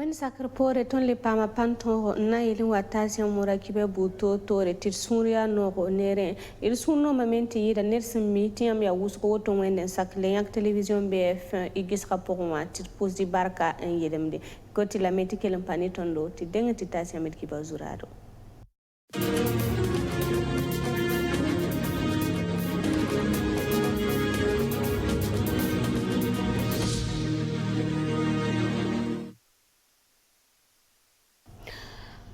Wen sakr pore ton le pama panton na ili watasi mura kibe buto tore tir suria no nere il sunno momenti yida nersin meeting ya wusko to wenden sakle yak television BF igis rapporwa tir posi barka en yedemde koti la meti kelen pani tondo ti denga ti tasi amet kiba zurado.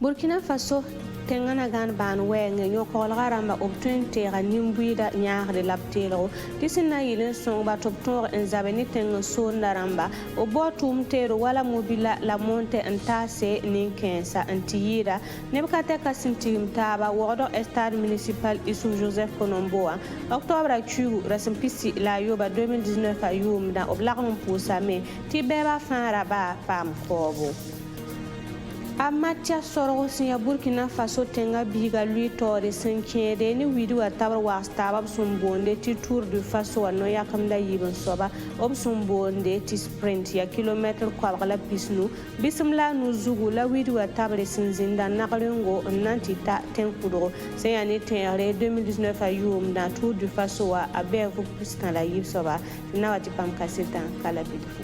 Burkina Faso tengana gan ban wenge nyoko garamba obtente ga nimbuida nyaare laptelo tisina yile son ba toptor en zabeni teng so naramba o botum tero wala mobila la monte entase ninkensa antiyira nebkate kasintim taba wodo stade municipal isu Joseph Konomboa octobre chu resimpisi la yoba 2019 ayum da oblagum pusame tibeba fara ba pam kobo Amatia Sorosia Burkina Faso tenga biga lui tore senkede ni widu atabar wastaba sumbonde ti Tour du Faso no yakamda yibon soba ob sumbonde ti sprint ya kilometer kwabala pisnu bismla nu zugu la widu atabar sinzinda nakalengo nanti ta tenkudo seyani tenre 2019 ayum na Tour du Faso wa abevu pisna la yib soba na wati pam kaseta kala bidifu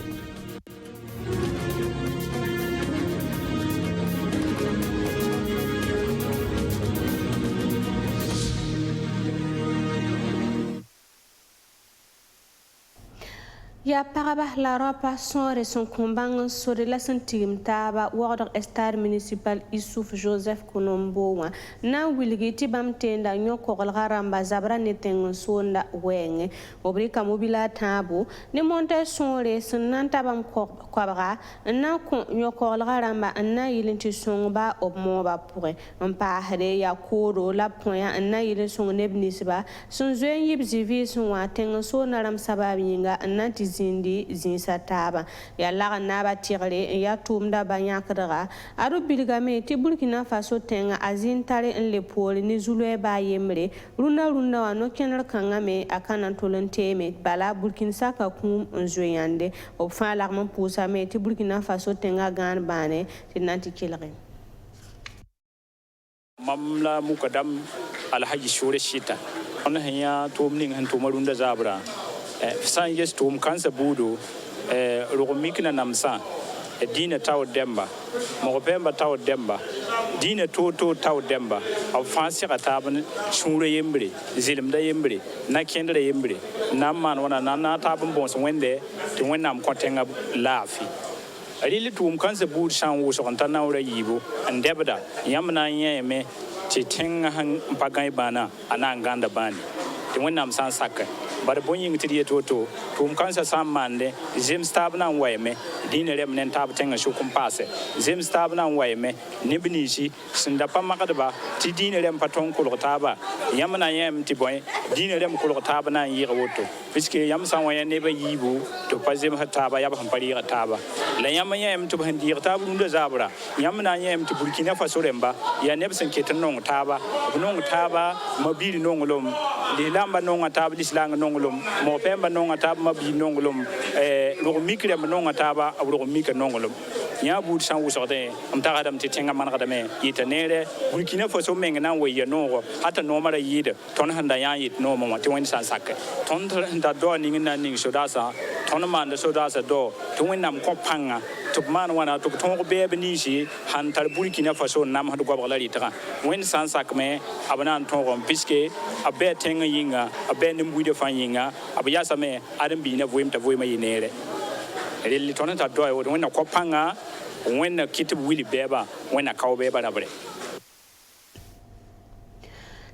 Ya paraba la ropa son son combat sur la sentim taba ward stade municipal Issouf Joseph Konombo na wilgiti bam tenda nyoko garamba zabra neteng sonda wenge obrika mobila tabo ni monte sonre senanta bam kwabra na ko nyoko garamba na yilinti sonba obmoba pour on pahre ya koro la point na yilin son nebnisba son zuen yibzivi son wateng sona ram sababinga nanti zindi zinsa taba ya laga naba tigre ya tumda banyakra aro bilgame ti Burkina Faso tenga azin tare en le pole ni zulwe ba yemre runa wano kenar kangame akana tolenteme bala Burkina Saka kum nzoyande o fa lagman pusa me ti Burkina Faso tenga gan bane ti nanti kilre mamla mukadam alhaji shore shita on hanya tumning han tumarunda zabra san yes tum kansa budo rogomikna namsa dina taw demba mo pemba taw demba dina to taw demba of fansi kataban shure yembre zilimda yembre na kendre yembre namman wana na tabun bons wende to wenam kontenga lafi ali tum kansa bud san wo so kantana ora yibo andebda yamna yeme ti tenga han pagai bana ananganda bani to wenam san sakka bar bonyin tiye toto tum kansa sammande zim stabna wayme dinere mnen tab tenga shukum passe zim stabna wayme nibnishi sinda pamakadba ti dinere paton kulotaba yamna yem ti boy dinere kulotaba na yira woto fiske yam sanwaya neba yibu to pazim hataba yab hampari taba la yamma yem to handi taba nda zabra yamna yem ti Burkina Faso remba ya nebsen ketanong taba mabiri nongolom lilamba nonga taba dislanga nongolom mo pemba nonga taba mabi nongolom ro mikre nonga taba ro mika nongolom ya bud san wusode am ta adam ti tenga man gadame yitanere Burkina Faso menga na we no ata no mara yide ton handa ya yit no mo ti wen san sakke ton da do ninga na ning sodasa ton man da sodasa do to wen nam ko panga to man wana to ton be benisi han tar Burkina Faso nam hadu gobala litra wen san sakme abana ton rom piske abe tenga yinga abe nimbu de fanyinga abya same adam bi na voim ta voima yinere eli tonata do ay wona ko panga wona kitib wili beba wona kaw beba na bre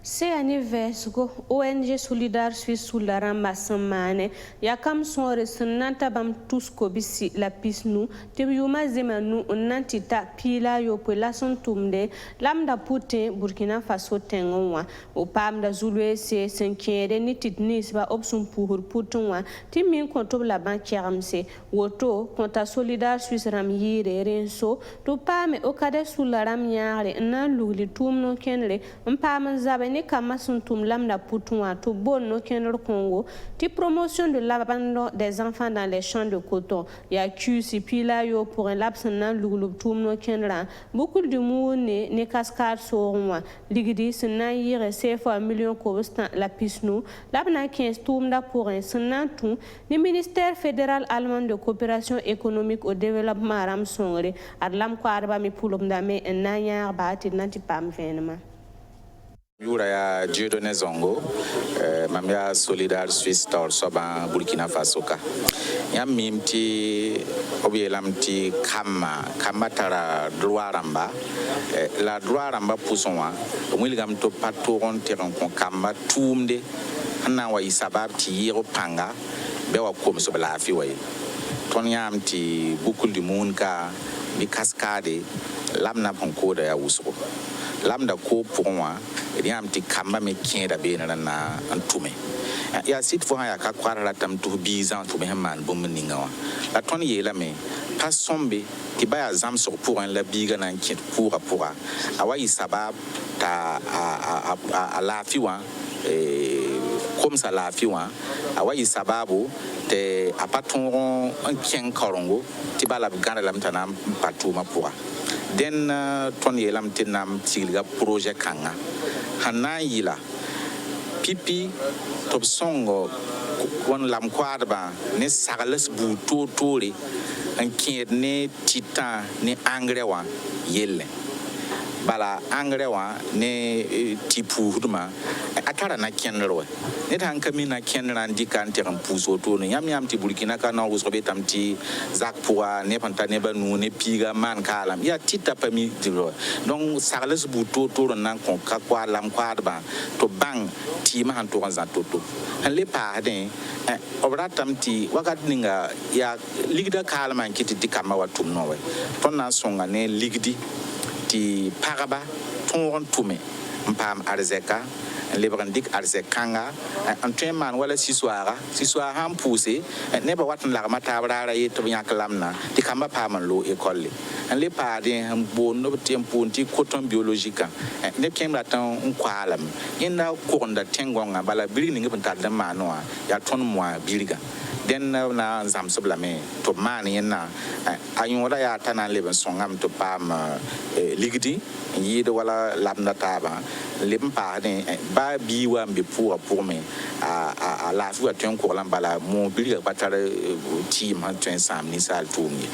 C'est anniversaire ONG Solidaire Suisse sous la ramassement ya kam son senanta bam tous ko bisi la pisnu te yuma zemanu nantita pila yo pela son tumde lamda putin Burkina Faso tengonwa o pamda zulwe se senkere ni titnis ba opsun pour putunwa timin konto la bankiramse woto konta Solidaire Suisse ram yire renso to pame o kade sous la ram yaare nan lugli tumno kenre pam zabe ne kama suntum lamda putunwa to bon no kenor Congo ti promotion de l'abandon des enfants dans les champs de coton ya QC pila yo pour un laps nan lugulub tum no kenra beaucoup de moune ne cascade sorwa ligidi sna yire CFA million ko la pisno labna 15 tumda pour un sna tout le ministère fédéral allemand de coopération économique au développement ram songre adlam ko arba mi pulum dame nanya ba ti nanti pam venema Yura ya Dieudonné Zongo, mamia Solidar Suisse tor soba Burkina Faso ka. Ya mimti obielamti kama tara droit ramba, la droit ramba pusonwa, omwiligam to patoron teron kon kama tumde, hana wa isabab ti yiro panga, bewa kom so bla fi way. Ton yam ti bukul di mun ka bi cascade lamna ponko da ya wuso. Lamda ko pour moi et yam ti kamba me kien da be na antume ya sit fo ya ka kwara tam to bizan to me man bom ninga wa la ton ye la me pas sombe ti ba ya zam sur pour un la biga na kien pour awa isabab ta a la fiwa comme ça la fiwa awa isababu te apaton un kien korongo ti ba la ganda lam tanam patuma pour den ton yelam tinam tilga projet kanga hana yila pipi top songo won lam kwadba ne sagales bu totori en kiet ne titan ne engrais wa yelle bala engrais wa ne tipu huduma atara na kenro ne tan kamina kenran dikan teran puso to no yam ti Burkina ka na uso betam ti zak pour ne panta ne banu ne piga man kalam ya tita pami dilo donc sagales bu to nan kon ka kwa lam kwa ba to bang ti ma han to za toto han le pa den obratam ti wakat ninga ya ligda kalman kiti dikama watum no we ton na songa ne ligdi ti paraba ton tume mpam arzeka lebrandik arzekanga antreman wala siswara ham poussé ne ba watan la mata brara yi to yaklamna ti kamba paman lo école en le pa de bon no tempo ti coton biologique ne kemra tan kwalam inda konda tengonga bala biri ni ngata da manoa ya ton moi biriga den na zam sublame to mani na ayora ya tanan leben songam to pam ligdi yi de wala labna taba limpa ne ba biwa mbi pour me a la fu aton ko lambala mo biliga batare team han twen sam ni sal tumi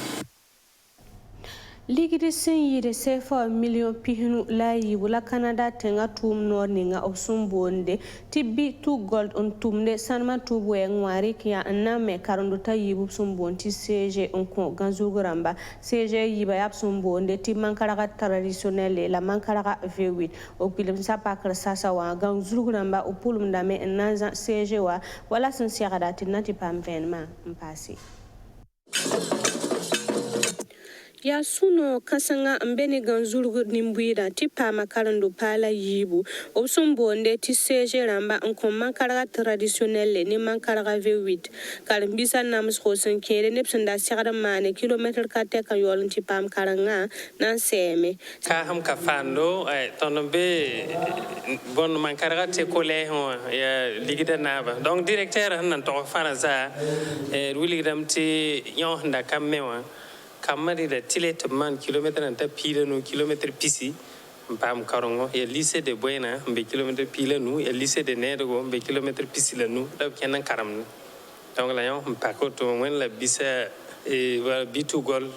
ligidi sen yire CFA million pihinu la wala Canada tenga tum nor ninga opsum bonde tibbi tu gold on tumne sanma tu boye ngwari kiya aname karondo ta yibu sum bonti CG on ko ganzuguramba CG yiba yap sum bonde ti mankara traditionnel la mankara V8 o pilim sapakra sasa wa ganzuguramba o pulum dame nanza CG wa wala sen siagada tinati pam venma mpasi ya suno kasanga mbeni ganzurgu nimbuira ti pa makarando pala yibu opsun bonde ti CG ramba on mankara traditionnel ni mankara V8 kalmbisa nams khosen kere nepsen da sigara mane kilometer kate ka yolon ti pam karanga nan seme ka ham ka fando tonombe bon mankara te kole ya ligida naba donc directeur nan to fana za wiligdam ti yon nda kammewa kamari da tilet man kilomètre anta pile no kilomètre pisi pam karongo e lycée de Buena be kilomètre pile no e lycée de Nedgo be kilomètre pisi la no da kenan karam donc la yon pa ko to wen la bisa e wa bitu gol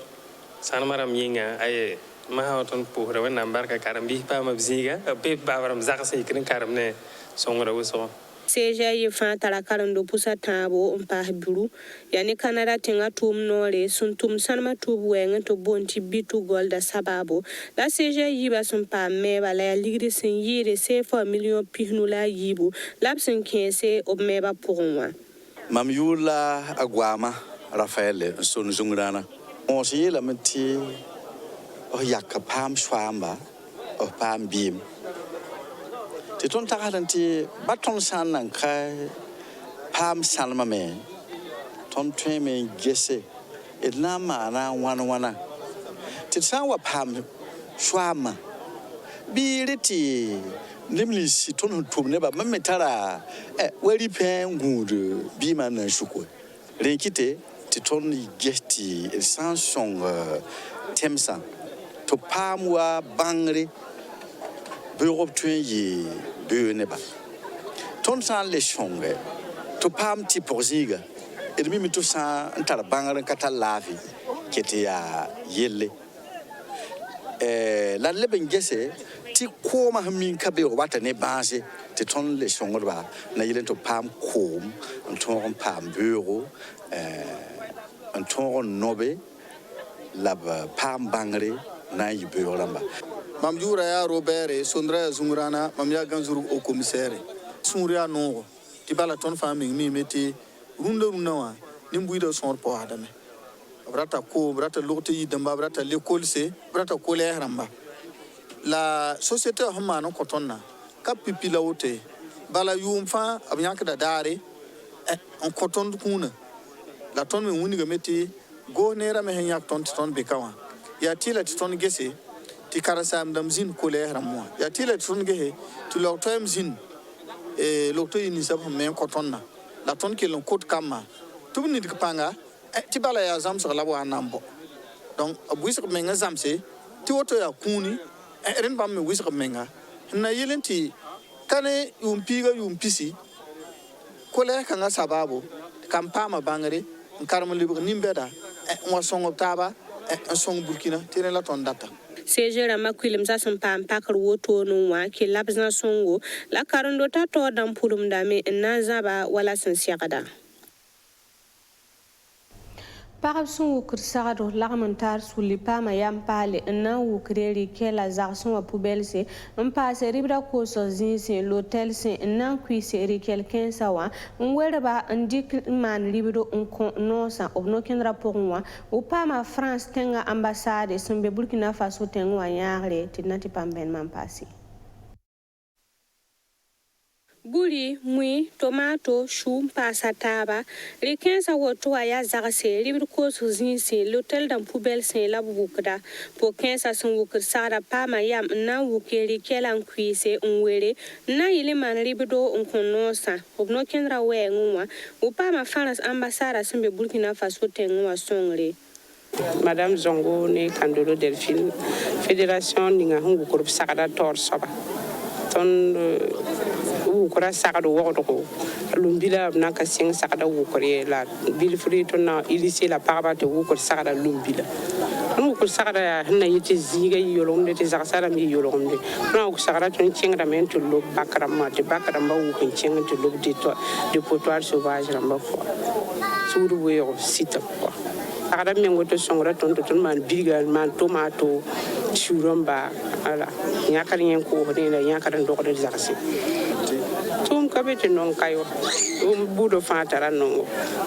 san maram yinga ay ma hawton pour wen nambarka karam bi pa ma biziga be babaram zakasa ikrin karam ne songra wuso CG yi fa tala karando pusa tabo mpa buru yani Canada tenga tum nore suntum sanma tubu wenga to bonti bitu golda sababu la CG yi ba sumpa me bala ya ligri sin yire CFA million pihnu la yibu labsin kense ob meba pourwa mam yula agwama Rafael son zungrana on si la menti o yakka pam swamba o pam bim ti ton takaranti baton sanan kai pam salma me ton treme gese idna mana wana ti sawa pam swama biriti limli si ton tum ne ba mametara wari pen gudu bi man shuko renkite ti ton gesti sanction temsa to pamwa bangre Europe tuen yi be ne ba ton san le shonge to pam ti porziga et mi to san tar bangre kata lavi kete ya yelle la leben gese ti koma min kabe wata ne base ti ton le shonge ba na yelen to pam kom ton pam bureau ton nobe la pam bangre na yi bureau lamba mam jura ya robere sondra zungrana mam ya ganzuru o commissaire sunria no ti bala ton famille mi meti runda runawa nimbuida son po adame brata ko brata lokti yidamba brata l'école c'est brata ko le ramba la société homa no kotonna kapipi la wote bala yumfa abyanka da dare on koton kuna la ton me wuni ga meti go nera me hen yak ton bekawa ya tila ton gese ti karasam dam zin ko le ramwa ya tila ton gehe tu lo time zin lokto ni sab me kotonna la ton ke lon kot kama tubni dik panga ti bala ya zam so la wa nambo donc abuisa me nga zamse ti woto ya kuni ren bam me wisa menga na yelenti kane yumpisi ko le kanga sababu kampama bangare karma libu nimbeda wa songo taba song burkina tene la ton data sejera makwilim sa sun pam pakar woto no wa ke labzan songo la karando ta to dan pulum dame na zaba wala san siakada Parab sun wukur sagado lagmantar suli pama yam pale na wukreri kela zakson wa poubelle se mpase ribra ko so zinse l'hôtel se na kuise rikel kensa wa ngwerba ndik man libro on nosa obno ken rapport wa o pama France tenga ambassade sembe Burkina Faso tenga wa yaare tinati pamben man pasi Buri, mui, tomato, chou, pasataba, les 15 woto ya zagase, libre cause zinsi, l'hôtel dans poubelle c'est la boukda. Pour 15 à son wuk sara pama yam na wukeri kelan cuisse, unwere, na il man libido un konosa, obno kendra we ngwa, ou pas ma France ambassade sembe Burkina Faso tengwa songre. Madame Zongo ne Kandolo Delphine, Fédération Ninga Hungu Group Sakada Tor Soba. Ton wukura sagado wodo lumbila na ka sing sagada wukure la bil fri to na ilisi la parba to wukur sagada lumbila wukur sagada na yiti ziga yolomde te zagsara mi yolomde na wukur sagada to chingra men to lo bakrama te bakrama wukun chingra to lo de potoir sauvage ramba fo suru weyo sita ko sagada men goto songra ton man bigal man tomato churamba ala nyakari nyen ko ne la nyakari ndo ko de zagsi kabete non kayo budo fatara non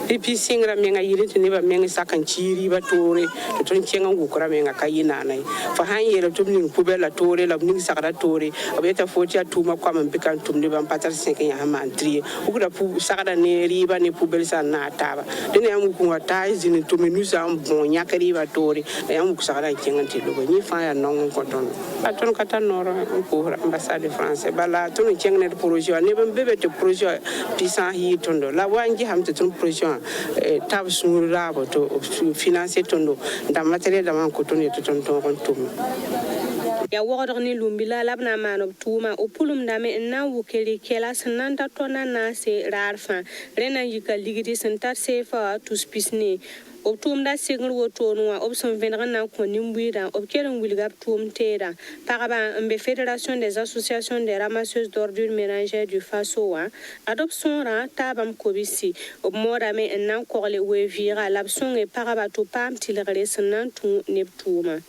et puis singra menga yirete ne ba menga sakan chiri ba tore to ton chenga ngukura menga kayina nai fa hanyela to ning pubela tore la ning sakara tore abeta foti atuma kwa mbikan tumne ban patar senke ya mantrie ukura pu sakara ne riba ne pubel sa na taba dene amu kunga taizi ni to menu sa bon nyakari ba tore ya amu sakara chenga tilo ni fa ya non ko ton aton kata noro ko ambassade de France bala to chenga ne projet ne ban bebe te projet puissant hi tondo la wanji hamte ton projet tab sun rabo to financer tondo da matériel da man ko ton to ton tum ya wogor ni lumbila labna manob tuma o pulum dame na wukeli kela sananta tona na se rarfa rena yika ligidi santar sefa to spisni ob tum da sigr woto no ob son venra na ko nimbuira ob kelen wilgap tum tera paraba mbe fédération des associations des ramasseuses d'ordures mélangées du Faso wa adoption ra tabam kobisi ob moda me na ko le we vira l'abson e paraba to pam tilere sanantu neptuma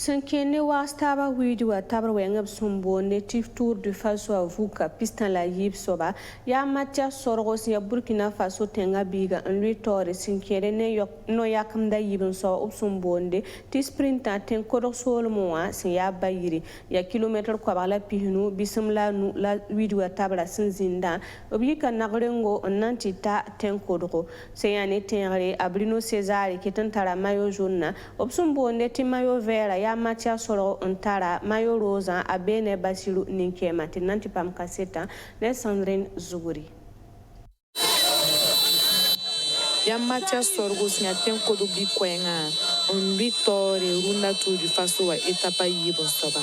Sankene wastaba widu wa tabar wengab sumbo native tour du Faso avuka pistan la yib soba ya matia sorgos ya Burkina Faso tenga biga en lui tore sinkere ne yok no yakam da yibin so upsumbonde ti sprinta ten kodok sol moa sin ya bayiri ya kilometer kwa bala pihinu bisimla nu la widu wa tabra sin zinda obika nagrengo nanti ta ten kodoko seyane tenre abrino cesare ketan tara mayo jonna upsumbonde ti mayo vera ya ya Matia Soro Ontara Mayo Rosa Abene Basilu Ninkema Tinanti Pam Kaseta ne Sandrine Zuguri. Ya Matia Sorgo sinyaten kodo bi kwenga on victoire runda tour du faso wa etapa yibon soba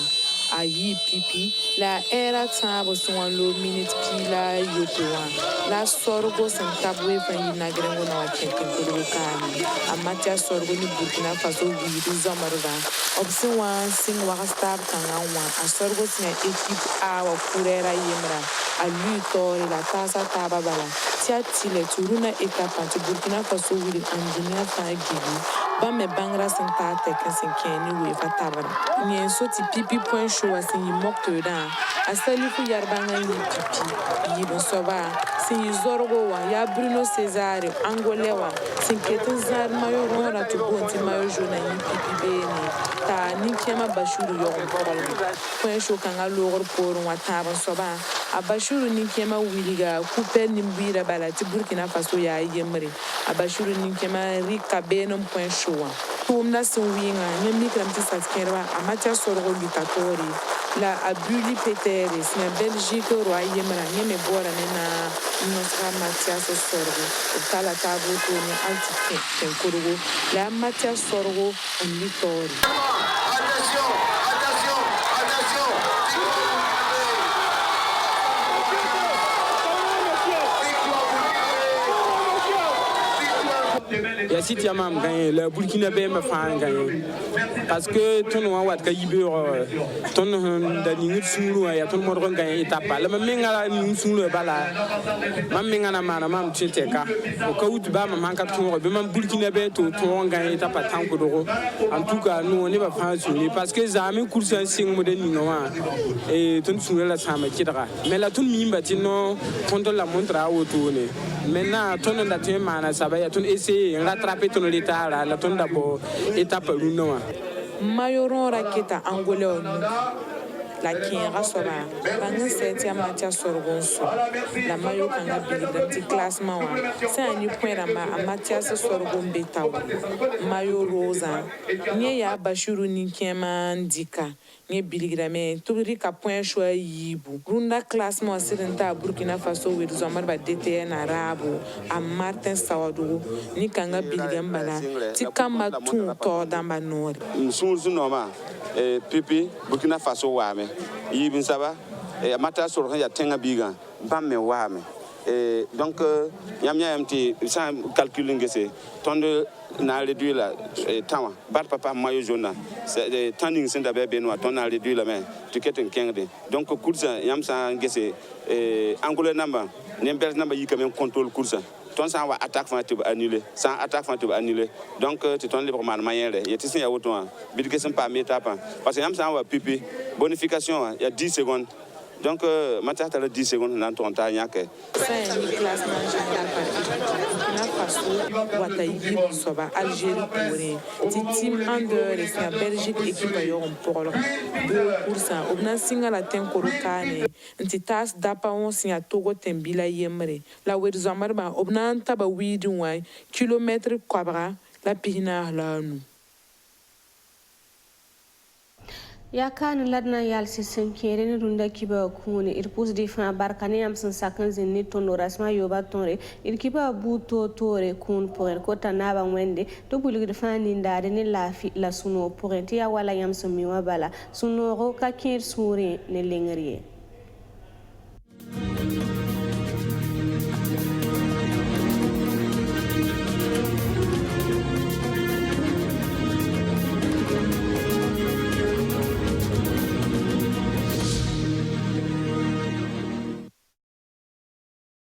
ayi pipi la era tabo son lo minute pila yotoa la Sorgo sentabwe fa yinagrengo na wakenten kodo kani a Matia Sorgo ni Burkina Faso widu zamarba obsin wan sing wakastab kanga wan a Sorgo sinya équipe a wa kurera yemra a lui tori la tasa taba bala tia tile turuna etapa to Burkina Faso wili engineer fa gigi ba me bangra senta teken sin keni we fa tabara nyen so ti pipi point show asin yi mokto da asali fu yarbanga yi pipi yi bon soba sin yi zorgo wa ya Bruno Cesare angolewa sin ketin zar mayo rora to bonti mayo jona yi pipi bene ta ni kema bashuru yo point show kanga logor por wa taban soba a bashuru ni kema wiliga couper ni mbira bala ti Burkina Faso ya yemre a bashuru ni kema rika benom point show tumna sin winga nyami kram ti satkerwa a Matia Sorgo lutatori la abuli peteres na Belgique roi yemra nyame bora na nostra Matia Sorgo tala tabo to ni anti tenkorugo la Matia Sorgo lutatori. Ya siti ya mam gagné le Burkina be me fa gagné parce que ton wa wat ka yibeur ton da ni ngut sunu ya ton mo ron gagné étape la me ngala ni sunu bala mam me ngana mana mam tete ka o ka wut ba mam ka ton be mam Burkina be to ton gagné étape tan ko do en tout cas nous on est pas fa sunu parce que zami course en sing mo de ni no wa et ton sunu la sama kidra mais la ton mimba tino ton la montra o to ne maintenant ton da te mana ça va ya ton essayer rattraper ton retard la ton d'abord étape lunoa mayoron raketa angoleo la kinra soba bangin septième Matia Sorgo so la mayo kanga biligam ti classement wa c'est un point ramba a Matia Sorgo betaw mayo rosa nye ya bashuru ni kema ndika nye biligrame tubiri ka point choix yibu runda classement sidenta Burkina Faso wedu zamar ba DTN arabo a Martin Sawadou ni kanga biligam bala ti kama tun to damba nord sunzu noma pipi Burkina Faso wame yibin saba Matia Sorgo ya tenga biga bamme wame donc yamnya mti sans calculer ngese tonde na réduit la temps bat papa mayo jaune c'est tanning sen da be no ton na réduit la mais tu keten kengde donc course yam sa ngese angolais namba nembel namba yi quand même contrôle course ton sa wa attaque fa tu annuler sans attaque fa tu annuler donc tu ton librement moyen il y a tissé ya auto bidige sen pas métape parce que yam sa wa pipi bonification il y a 10 secondes. Donc, Matia a 10 secondes dans ton temps. C'est un classement général par Faso, Ouattaïbi, Soba, Algérie, Corée. Team Under, et c'est Belgique, équipe à Yoron pour le course. On a signé la Tenkorokane, un titas d'apa on signe à Togo Tembila Yemre. La Wedzamarba, on a un tabaoui d'un kilomètre quadra, la Pina là nous. Ya kan ladna yal sisen kere ni runda kiba kuni irpus difa barkani am san sakan zinni tono rasma yoba tonre irkiba buto tore kun pour kota naba wende to bulu difa ni ndade ni lafi la suno pour ya wala yam sumi wabala suno ro ka kir suri ne lengriye